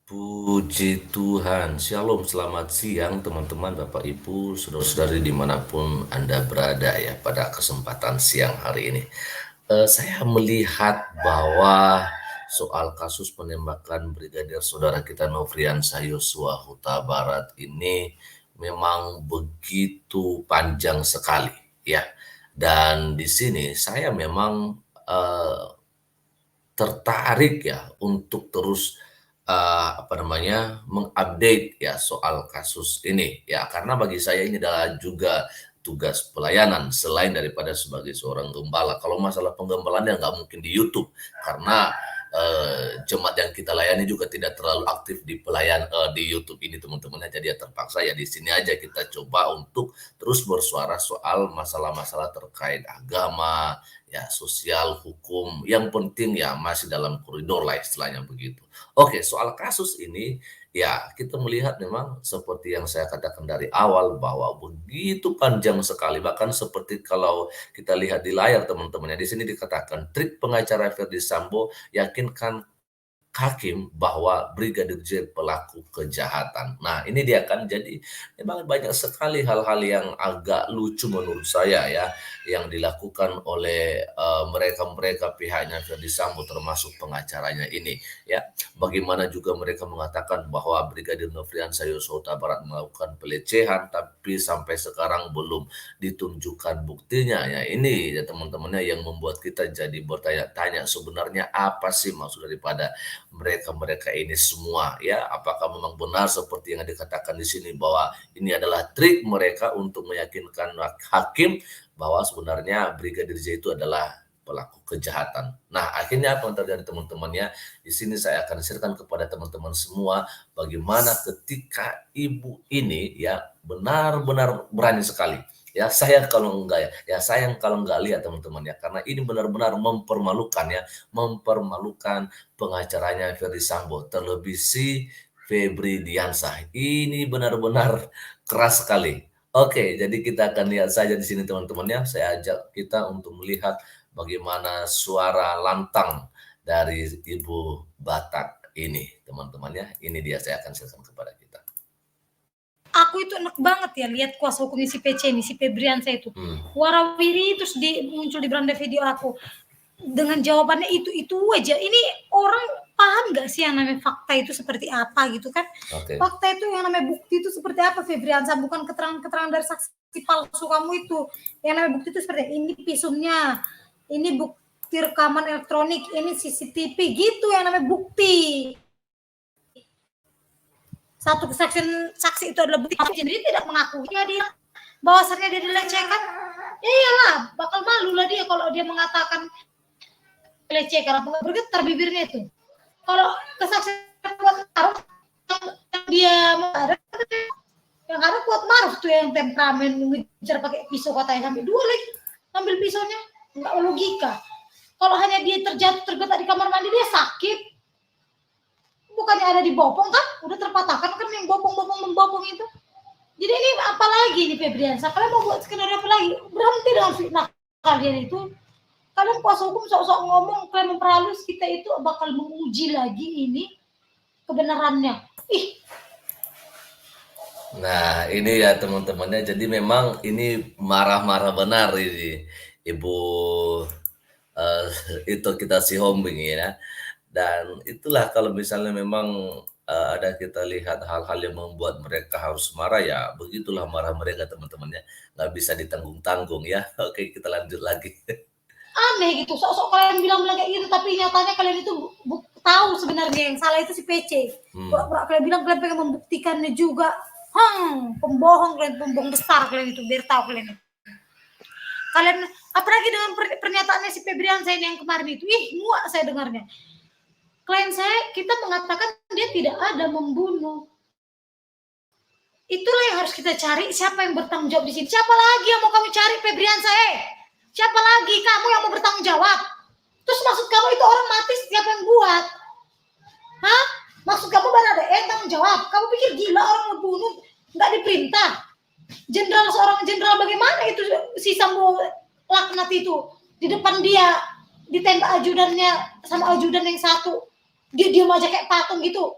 Puji Tuhan, Shalom, selamat siang teman-teman, Bapak Ibu, saudara-saudari dimanapun Anda berada ya pada kesempatan siang hari ini. Saya melihat bahwa soal kasus penembakan Brigadir Saudara kita Nofriansah Yosua Huta Barat ini memang begitu panjang sekali ya. Dan di sini saya memang eh, tertarik ya untuk terus, mengupdate ya soal kasus ini ya, karena bagi saya ini adalah juga tugas pelayanan selain daripada sebagai seorang gembala. Kalau masalah penggembalaan ya nggak mungkin di YouTube karena, jemaat yang kita layani juga tidak terlalu aktif di YouTube ini teman-teman ya. Jadi ya terpaksa ya di sini aja kita coba untuk terus bersuara soal masalah-masalah terkait agama, ya sosial, hukum, yang penting ya masih dalam koridor lah istilahnya begitu. Oke, soal kasus ini ya kita melihat memang seperti yang saya katakan dari awal bahwa begitu panjang sekali, bahkan seperti kalau kita lihat di layar teman-teman ya, di sini dikatakan trik pengacara Verdi Sambo yakinkan hakim bahwa Brigadir J pelaku kejahatan. Nah, ini dia kan jadi memang banyak sekali hal-hal yang agak lucu menurut saya ya, yang dilakukan oleh mereka-mereka pihaknya Verdi Sambo termasuk pengacaranya ini ya. Bagaimana juga mereka mengatakan bahwa Brigadir Nofriansah Yosua Huta Barat melakukan pelecehan tapi sampai sekarang belum ditunjukkan buktinya ya. Ini ya teman-temannya yang membuat kita jadi bertanya-tanya sebenarnya apa sih maksud daripada mereka-mereka ini semua ya, apakah memang benar seperti yang dikatakan di sini bahwa ini adalah trik mereka untuk meyakinkan hakim bahwa sebenarnya Brigadir J itu adalah pelaku kejahatan. Nah, akhirnya apa yang terjadi teman-temannya? Di sini saya akan sharekan kepada teman-teman semua bagaimana ketika ibu ini ya benar-benar berani sekali. Ya sayang kalau enggak ya sayang kalau enggak lihat teman-teman ya, karena ini benar-benar mempermalukan ya, mempermalukan pengacaranya Ferdy Sambo, terlebih si Febri Diansah. Ini benar-benar keras sekali. Oke, jadi kita akan lihat saja di sini teman-teman ya. Saya ajak kita untuk melihat bagaimana suara lantang dari Ibu Batak ini, teman-teman ya. Ini dia saya akan sharekan kepada kita. Aku itu enak banget ya lihat kuasa hukumnya si PC ini, si Febriansa itu. Warawiri terus muncul di beranda video aku. Dengan jawabannya itu aja. Ini orang paham gak sih yang namanya fakta itu seperti apa gitu kan? Oke. Fakta itu yang namanya bukti itu seperti apa Febriansa, bukan keterangan-keterangan dari saksi palsu kamu itu. Yang namanya bukti itu seperti ini visumnya, ini bukti rekaman elektronik, ini CCTV gitu yang namanya bukti. Satu kesaksian saksi itu adalah bukti, jadi tidak mengakuinya dia bahwasannya dia dilecehkan. Ya iyalah, bakal malu lah dia kalau dia mengatakan dilecehkan, apa bergetar bibirnya itu. Kalau kesaksian kuat Maruf dia ada, yang ada kuat Maruf tuh yang temperamen ngejar pakai pisau katanya sampai 2 lagi ambil pisaunya, nggak logika. Kalau hanya dia terjatuh tergeletak di kamar mandi dia sakit, bukannya ada di bopong kan, udah terpatahkan kan yang bopong itu. Jadi ini apa lagi nih Febriansa? Kalian mau buat skenario apa lagi? Berhenti dengan fitnah kalian itu. Kalian kuasa hukum sok-sok ngomong, kalian memperhalus, kita itu bakal menguji lagi ini kebenarannya. Ih. Nah, ini ya teman-temannya. Jadi memang ini marah-marah benar ini Ibu uh, itu kita si Hombing ya. Dan itulah kalau misalnya memang ada kita lihat hal-hal yang membuat mereka harus marah ya, begitulah marah mereka teman-temannya, nggak bisa ditanggung-tanggung ya. Oke, kita lanjut lagi. Aneh gitu, sok-sok kalian bilang kayak gitu, tapi nyatanya kalian itu tahu sebenarnya yang salah itu si PC. Pura-pura kalian bilang kalian pengen membuktikannya juga. Pembohong kalian, pembohong besar kalian itu, biar tahu kalian itu. Kalian apalagi dengan pernyataannya si Febriansa ini yang kemarin itu, muak saya dengarnya. Klien saya, kita mengatakan dia tidak ada membunuh. Itulah yang harus kita cari, siapa yang bertanggung jawab di sini. Siapa lagi yang mau kamu cari Febriansa? Siapa lagi kamu yang mau bertanggung jawab? Terus maksud kamu itu orang mati siapa yang buat? Hah? Maksud kamu ada tanggung jawab? Kamu pikir gila orang membunuh nggak diperintah? Seorang jenderal bagaimana itu si Sambo laknat itu di depan dia ditembak ajudannya sama ajudan yang satu, dia diam aja kayak patung gitu.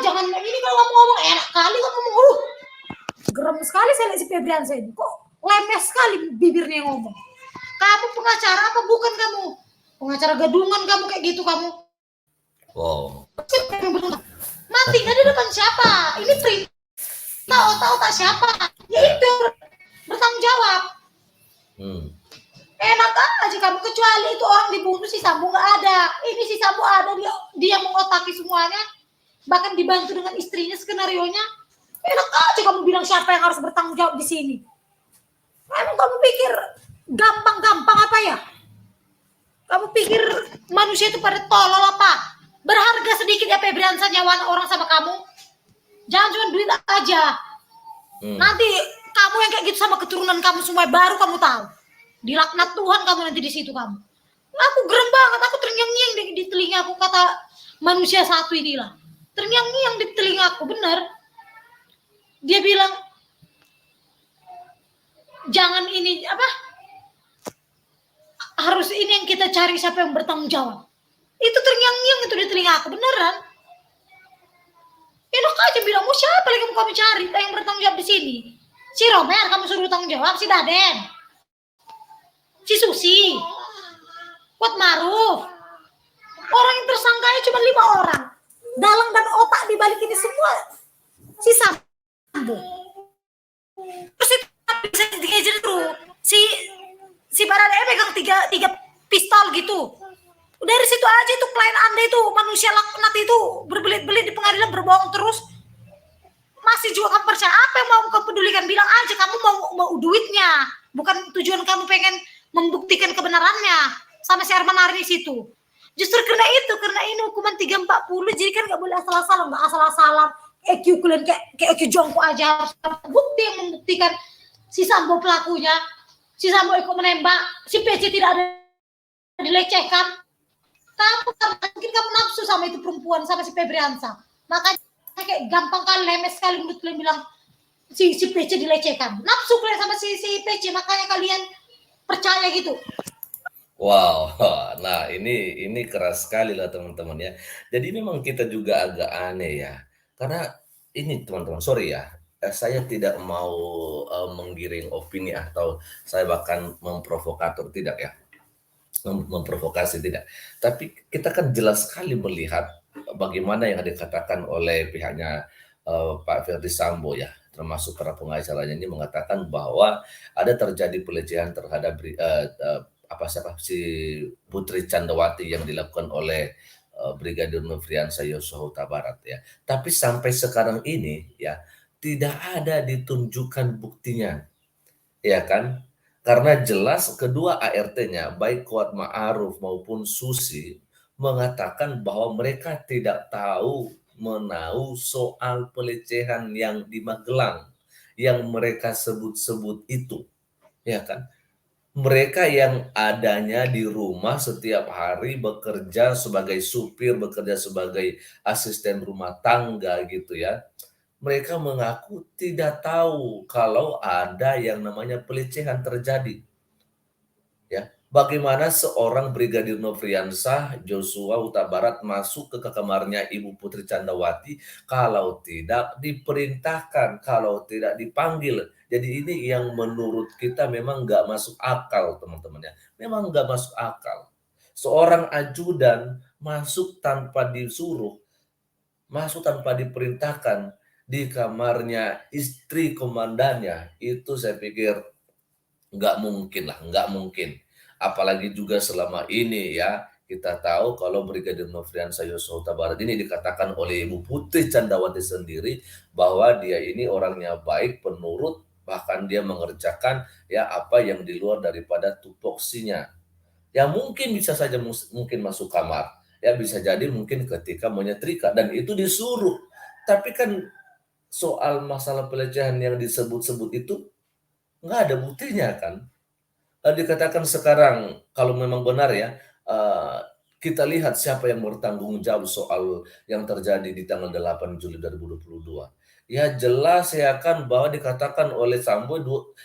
Jangan ini kalau kamu ngomong enak kali kamu ngomong. Geram sekali saya lihat si Febriansa ini. Kok lemes sekali bibirnya ngomong. Kamu pengacara apa bukan kamu? Pengacara gadungan kamu kayak gitu kamu. Wow. Mati nggak di depan siapa? Ini perintah otak-otak siapa? Ya itu bertanggung jawab. Enak aja kamu, kecuali itu orang dibunuh si Sambo nggak ada. Ini si Sambo ada, dia mengotaki semuanya, bahkan dibantu dengan istrinya skenario nya. Enak aja kamu bilang siapa yang harus bertanggung jawab di sini. Emang kamu pikir gampang-gampang apa ya? Kamu pikir manusia itu pada tolol apa? Berharga sedikit ya Febriansa nyawa orang sama kamu. Jangan cuma duit aja. Nanti kamu yang kayak gitu sama keturunan kamu semua baru kamu tahu. Dilaknat Tuhan kamu nanti di situ kamu. Aku gerem banget, aku terngiang-ngiang di telinga aku kata manusia satu inilah. Terngiang-ngiang di telinga aku, benar. Dia bilang jangan ini apa? Harus ini yang kita cari siapa yang bertanggung jawab. Itu terngiang-ngiang itu di telinga aku, beneran. Enak aja bilang mau siapa lagi yang kamu cari yang bertanggung jawab di sini? Si Romer kamu suruh tanggung jawab, si Daden, si Susi, Kuat Maruf. Orang yang tersangkanya cuma 5 orang. Dalang dan otak dibalik ini semua si Sambo. Terus itu bisa dikejar tuh si Baradae pegang tiga pistol gitu. Dari situ aja itu klien Anda itu manusia laknat itu berbelit-belit di pengadilan berbohong terus. Masih juga kamu percaya apa yang mau kamu pedulikan? Bilang aja kamu mau duitnya, bukan tujuan kamu pengen membuktikan kebenarannya sama si Arman Haris itu. Justru karena ini hukuman 340 jadi kan nggak boleh asal-asalan, nggak asal-asalan. EQ kalian kayak EQ jongkok aja, harus bukti yang membuktikan si Sambo pelakunya, si Sambo ikut menembak, si PC tidak ada dilecehkan. Mungkin kamu nafsu sama itu perempuan, sama si Febriansa, makanya kayak gampang kali, lemes sekali menurut kalian bilang si PC dilecehkan. Nafsu kalian sama si PC, makanya kalian percaya gitu. Wow, nah ini keras sekali lah teman-teman ya. Jadi memang kita juga agak aneh ya, karena ini teman-teman, sorry ya, saya tidak mau menggiring opini atau saya bahkan memprovokator, tidak ya, memprovokasi tidak. Tapi kita kan jelas sekali melihat bagaimana yang dikatakan oleh pihaknya Pak Ferdi Sambo ya, termasuk para pengacaranya ini mengatakan bahwa ada terjadi pelecehan terhadap si Putri Candrawati yang dilakukan oleh Brigadir Nofriansah Yosua Huta Barat ya. Tapi sampai sekarang ini ya tidak ada ditunjukkan buktinya, ya kan? Karena jelas kedua ART-nya baik Kuat Ma'ruf maupun Susi mengatakan bahwa mereka tidak tahu menahu soal pelecehan yang di Magelang yang mereka sebut-sebut itu, ya kan? Mereka yang adanya di rumah setiap hari bekerja sebagai supir, bekerja sebagai asisten rumah tangga gitu ya. Mereka mengaku tidak tahu kalau ada yang namanya pelecehan terjadi. Ya, bagaimana seorang Brigadir Nofriansah Joshua Huta Barat masuk ke kamarnya Ibu Putri Candrawati kalau tidak diperintahkan, kalau tidak dipanggil. Jadi ini yang menurut kita memang nggak masuk akal teman-teman ya. Memang nggak masuk akal. Seorang ajudan masuk tanpa disuruh, masuk tanpa diperintahkan di kamarnya istri komandannya, itu saya pikir nggak mungkin lah, nggak mungkin. Apalagi juga selama ini ya, kita tahu kalau Brigadir Nofriansah Yosua Huta Barat ini dikatakan oleh Ibu Putri Candrawati sendiri bahwa dia ini orangnya baik, penurut, bahkan dia mengerjakan ya apa yang di luar daripada tupoksinya. Ya mungkin bisa saja mungkin masuk kamar, ya bisa jadi mungkin ketika menyetrika dan itu disuruh. Tapi kan soal masalah pelecehan yang disebut-sebut itu nggak ada buktinya kan. Dikatakan sekarang kalau memang benar ya, kita lihat siapa yang bertanggung jawab soal yang terjadi di tanggal 8 Juli 2022. Ya jelas ya kan bahwa dikatakan oleh Sambo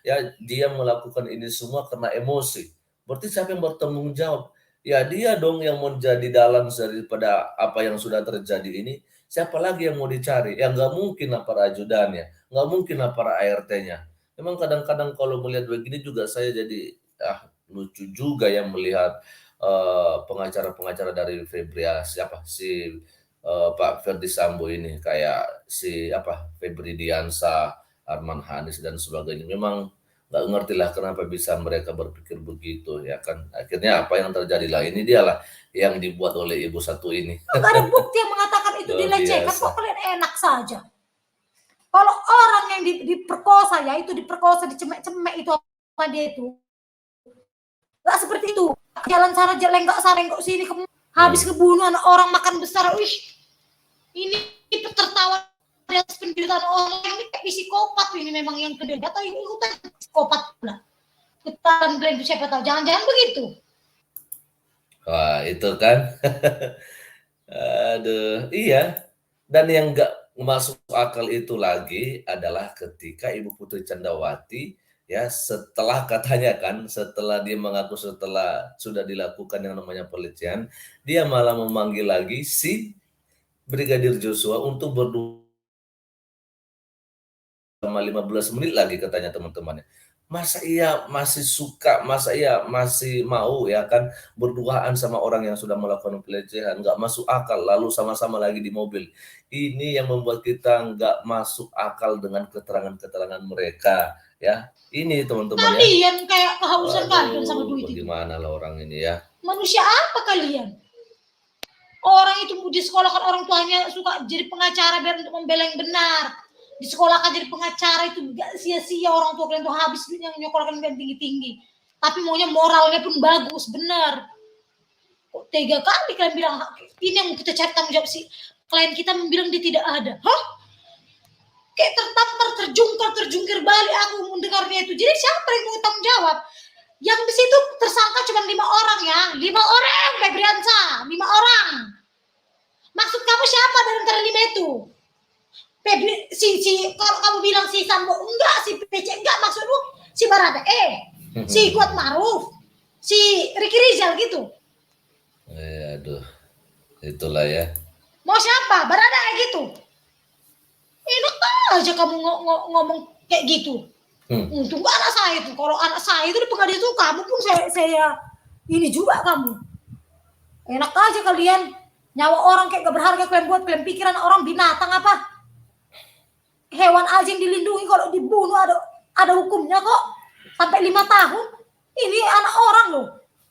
ya dia melakukan ini semua karena emosi. Berarti siapa yang bertanggung jawab? Ya dia dong yang mau jadi dalang daripada apa yang sudah terjadi ini. Siapa lagi yang mau dicari? Ya nggak mungkin lah para ajudannya, nggak mungkin lah para ART-nya. Memang kadang-kadang kalau melihat begini juga saya jadi lucu juga yang melihat pengacara-pengacara dari siapa si Pak Ferdi Sambo ini kayak si Febri Diansah, Arman Hanis dan sebagainya. Memang nggak ngerti lah kenapa bisa mereka berpikir begitu ya kan. Akhirnya apa yang terjadi lah ini dialah yang dibuat oleh ibu satu ini. Nggak ada bukti yang mengatakan itu Luar dilecehkan, biasa. kok kalian enak saja. Kalau orang yang diperkosa ya itu diperkosa, dicemek-cemek itu apa dia itu. Nggak seperti itu. Jalan sana lenggak sana lenggok sini habis kebunuh anak orang makan besar. Wih, ini tertawa di atas penderitaan orang ini kayak psikopat ini memang yang kedua atau ini ikutan psikopat pula. Ikutan blame itu siapa tahu. Jangan-jangan begitu. Wah, itu kan. Aduh, iya. Dan yang nggak masuk akal itu lagi adalah ketika Ibu Putri Candrawati ya setelah katanya kan, setelah dia mengaku setelah sudah dilakukan yang namanya pelecehan, dia malah memanggil lagi si Brigadir Joshua untuk berdua selama 15 menit lagi katanya teman-temannya. Masa iya masih suka, masa iya masih mau ya kan berduaan sama orang yang sudah melakukan pelecehan, nggak masuk akal, lalu sama-sama lagi di mobil. Ini yang membuat kita nggak masuk akal dengan keterangan-keterangan mereka ya. Ini teman-teman ya. Kalian kayak kehausan kalian sama duit itu. Bagaimana lah orang ini ya. Manusia apa kalian? Orang itu disekolahkan orang tuanya suka jadi pengacara biar untuk membela yang benar. Disekolahkan jadi pengacara itu gak sia-sia orang tua kalian tuh habis duitnya nyekolahkan kalian tinggi-tinggi. Tapi maunya moralnya pun bagus, benar. Kok tega kali kalian bilang ini yang kita cari tanggung jawab sih. Klien kita bilang dia tidak ada. Hah? Kayak tertampar, terjungkir balik aku mendengarnya itu. Jadi siapa yang mau tanggung jawab? Yang di situ tersangka cuma 5 orang ya. 5 orang, Febriansa. 5 orang. Maksud kamu siapa dari antara 5 itu? Kalau kamu bilang si Sambo enggak, si PC enggak, maksudmu si Barada si Kuat Maruf, si Ricky Rizal gitu. Aduh, itulah ya. Mau siapa? Barada gitu. Enak aja kamu ngomong kayak gitu. Tunggu anak saya itu. Kalau anak saya itu di pengadilan itu kamu pun saya ini juga kamu. Enak aja kalian. Nyawa orang kayak gak berharga kalian buat, kalian pikiran orang binatang apa? Hewan aja yang dilindungi kalau dibunuh ada hukumnya kok. Sampai 5 tahun. Ini anak orang loh.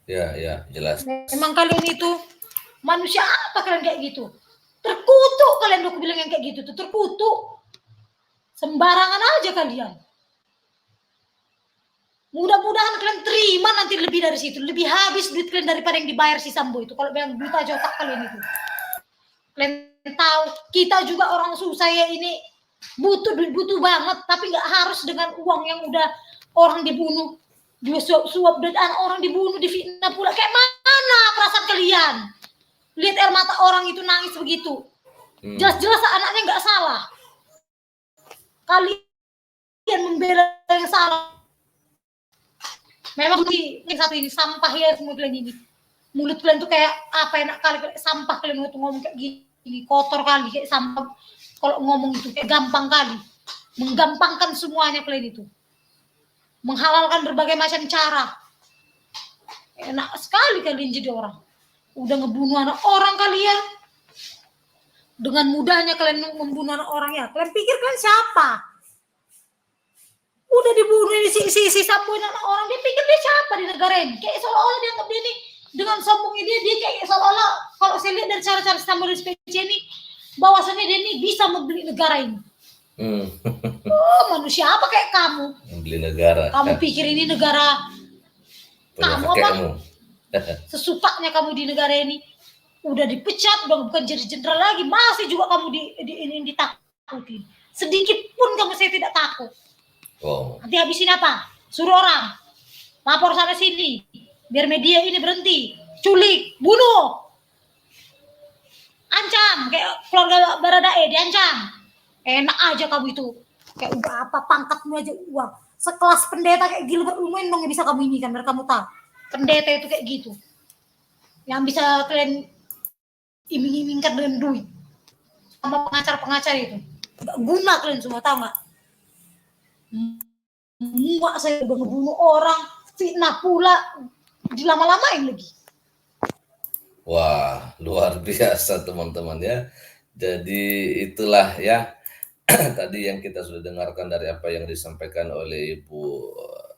Ya, jelas. Memang kalian itu manusia apa kalian kayak gitu? Terkutuk kalian aku bilang yang kayak gitu tuh, terkutuk. Sembarangan aja kalian. Mudah-mudahan kalian terima nanti lebih dari situ, lebih habis duit kalian daripada yang dibayar si Sambo itu. Kalau bilang duit aja otak kalian itu. Kalian tahu kita juga orang susah ya ini butuh duit, butuh banget, tapi nggak harus dengan uang yang udah orang dibunuh, suap duit anak orang dibunuh, difitnah pula. Kayak mana perasaan kalian? Lihat air mata orang itu nangis begitu. Jelas-jelas anaknya nggak salah. Kalian membela yang salah. Memang yang satu ini sampah ya semua kalian ini. Mulut kalian tuh kayak apa enak kali sampah kalian tuh ngomong kayak gini, kotor kali kayak sampah. Kalau ngomong itu kayak gampang kali. Menggampangkan semuanya kalian itu. Menghalalkan berbagai macam cara. Enak sekali kalian jadi orang. Udah ngebunuh anak orang kalian. Dengan mudahnya kalian membunuh anak orang ya. Kalian pikir kalian siapa? Udah dibunuh ini si Sambo anak orang, dia pikir dia siapa di negara ini? Kayak seolah-olah dia anggap dia ini dengan sombongnya dia kayak seolah-olah kalau saya lihat dari cara-cara Sambo dan SPC ini bahwasannya dia ini bisa membeli negara ini. Oh, manusia apa kayak kamu? Membeli negara. Kamu pikir ini negara kamu apa? Sesupaknya kamu di negara ini. Udah dipecat, udah bukan jadi jenderal lagi, masih juga kamu ini ditakutin. Sedikit pun kamu saya tidak takut. Oh. Nanti habisin apa? Suruh orang lapor sana sini biar media ini berhenti, culik, bunuh, ancam kayak keluarga Baradae diancam. Enak aja kamu itu, kayak udah apa pangkatmu aja uang. Sekelas pendeta kayak Gilbert Lumendong yang bisa kamu ini kan, biar kamu tahu pendeta itu kayak gitu. yang bisa kalian iming-imingkan dengan duit sama pengacar-pengacar itu. Gak guna kalian semua, tahu nggak? Muak saya udah ngebunuh orang, fitnah pula, dilama-lamain lagi. Wah, luar biasa teman-teman ya. Jadi itulah ya tadi yang kita sudah dengarkan dari apa yang disampaikan oleh Ibu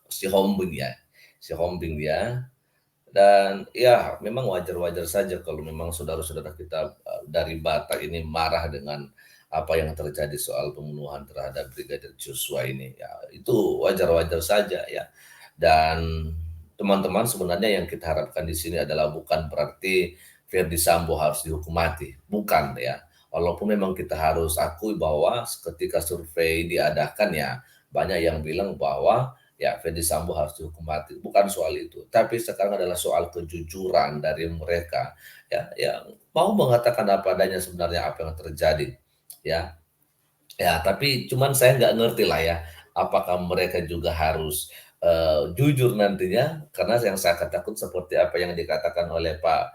Si Hombing ya. Si Hombing ya. Dan ya memang wajar-wajar saja kalau memang saudara-saudara kita dari Batak ini marah dengan apa yang terjadi soal pembunuhan terhadap Brigadir Joshua ini. Ya, itu wajar-wajar saja ya. Dan teman-teman sebenarnya yang kita harapkan di sini adalah bukan berarti Ferdy Sambo harus dihukum mati, bukan ya. Walaupun memang kita harus akui bahwa ketika survei diadakan ya banyak yang bilang bahwa ya Ferdy Sambo harus dihukum mati, bukan soal itu. Tapi sekarang adalah soal kejujuran dari mereka ya yang mau mengatakan apa adanya sebenarnya apa yang terjadi ya. Ya, tapi cuman saya nggak ngerti lah ya, apakah mereka juga harus jujur nantinya, karena yang saya takut seperti apa yang dikatakan oleh Pak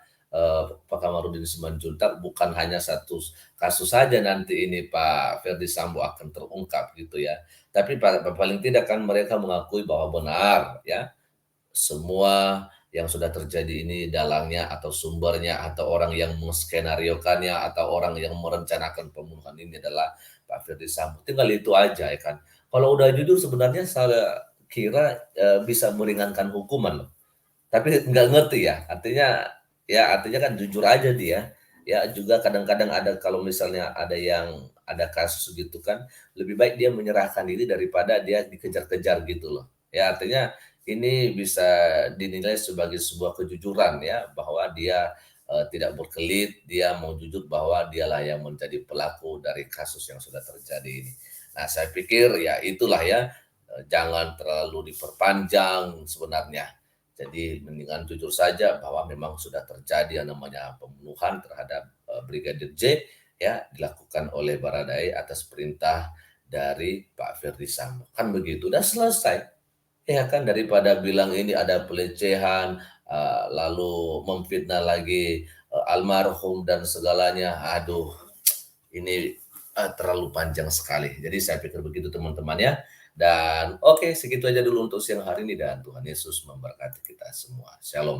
Kamarudin Simanjuntak, bukan hanya satu kasus saja nanti ini Pak Ferdy Sambo akan terungkap gitu ya. Tapi paling tidak kan mereka mengakui bahwa benar ya, semua yang sudah terjadi ini dalangnya atau sumbernya atau orang yang menskenariokannya atau orang yang merencanakan pembunuhan ini adalah Pak Ferdy Sambo. Tinggal itu aja ya kan. Kalau udah jujur sebenarnya saya kira bisa meringankan hukuman loh. Tapi nggak ngerti ya artinya kan jujur aja dia. Ya juga kadang-kadang ada kalau misalnya ada kasus gitu kan, lebih baik dia menyerahkan diri daripada dia dikejar-kejar gitu loh. Ya artinya ini bisa dinilai sebagai sebuah kejujuran ya bahwa dia tidak berkelit, dia mau jujur bahwa dialah yang menjadi pelaku dari kasus yang sudah terjadi ini. Nah, saya pikir ya itulah ya, jangan terlalu diperpanjang sebenarnya. Jadi mendingan jujur saja bahwa memang sudah terjadi yang namanya pembunuhan terhadap Brigadir J ya dilakukan oleh Baradae atas perintah dari Pak Ferdy Sambo. Kan begitu, udah selesai. Ya kan daripada bilang ini ada pelecehan, lalu memfitnah lagi almarhum dan segalanya. Aduh, ini terlalu panjang sekali. Jadi saya pikir begitu teman-teman ya. Dan oke, segitu aja dulu untuk siang hari ini dan Tuhan Yesus memberkati kita semua. Shalom.